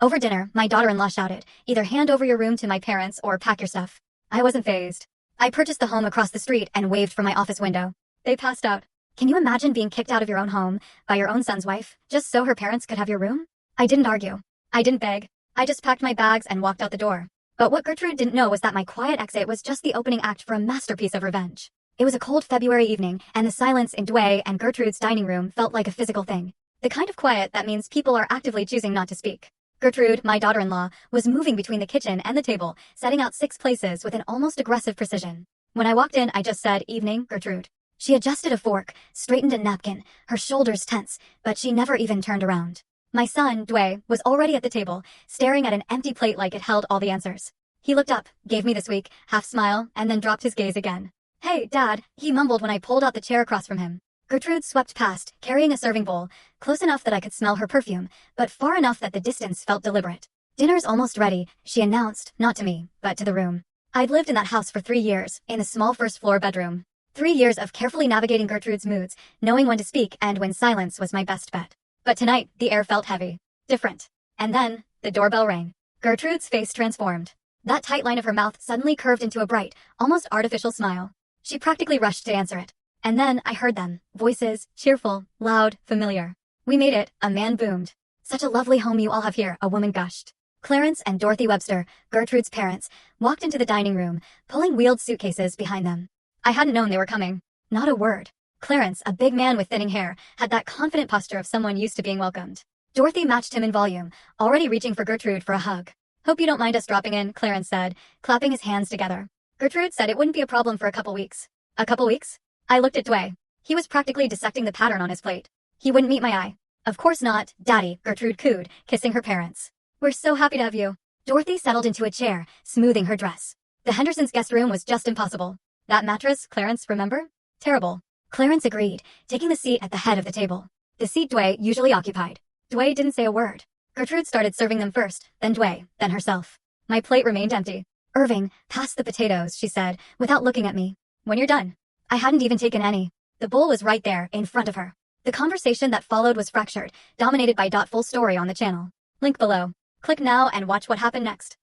Over dinner, my daughter-in-law shouted, "Either hand over your room to my parents or pack your stuff." I wasn't fazed. I purchased the home across the street and waved from my office window. They passed out. Can you imagine being kicked out of your own home by your own son's wife, just so her parents could have your room? I didn't argue. I didn't beg. I just packed my bags and walked out the door. But what Gertrude didn't know was that my quiet exit was just the opening act for a masterpiece of revenge. It was a cold February evening, and the silence in Dwayne and Gertrude's dining room felt like a physical thing. The kind of quiet that means people are actively choosing not to speak. Gertrude, my daughter-in-law, was moving between the kitchen and the table, setting out 6 places with an almost aggressive precision. When I walked in, I just said, "Evening, Gertrude." She adjusted a fork, straightened a napkin, her shoulders tense, but she never even turned around. My son, Dwayne, was already at the table, staring at an empty plate like it held all the answers. He looked up, gave me the squeak, half smile, and then dropped his gaze again. "Hey, Dad," he mumbled when I pulled out the chair across from him. Gertrude swept past, carrying a serving bowl, close enough that I could smell her perfume, but far enough that the distance felt deliberate. "Dinner's almost ready," she announced, not to me, but to the room. I'd lived in that house for 3 years, in a small first-floor bedroom. 3 years of carefully navigating Gertrude's moods, knowing when to speak and when silence was my best bet. But tonight, the air felt heavy. Different. And then, the doorbell rang. Gertrude's face transformed. That tight line of her mouth suddenly curved into a bright, almost artificial smile. She practically rushed to answer it. And then I heard them. Voices, cheerful, loud, familiar. "We made it," a man boomed. "Such a lovely home you all have here," a woman gushed. Clarence and Dorothy Webster, Gertrude's parents, walked into the dining room, pulling wheeled suitcases behind them. I hadn't known they were coming. Not a word. Clarence, a big man with thinning hair, had that confident posture of someone used to being welcomed. Dorothy matched him in volume, already reaching for Gertrude for a hug. "Hope you don't mind us dropping in," Clarence said, clapping his hands together. Gertrude said it wouldn't be a problem for a couple weeks. A couple weeks? I looked at Dwayne. He was practically dissecting the pattern on his plate. He wouldn't meet my eye. "Of course not, Daddy," Gertrude cooed, kissing her parents. "We're so happy to have you." Dorothy settled into a chair, smoothing her dress. The Hendersons' guest room was just impossible. "That mattress, Clarence, remember? Terrible." Clarence agreed, taking the seat at the head of the table. The seat Dwayne usually occupied. Dwayne didn't say a word. Gertrude started serving them first, then Dwayne, then herself. My plate remained empty. "Irving, pass the potatoes," she said, without looking at me. "When you're done." I hadn't even taken any. The bowl was right there, in front of her. The conversation that followed was fractured, dominated by full story on the channel. Link below. Click now and watch what happened next.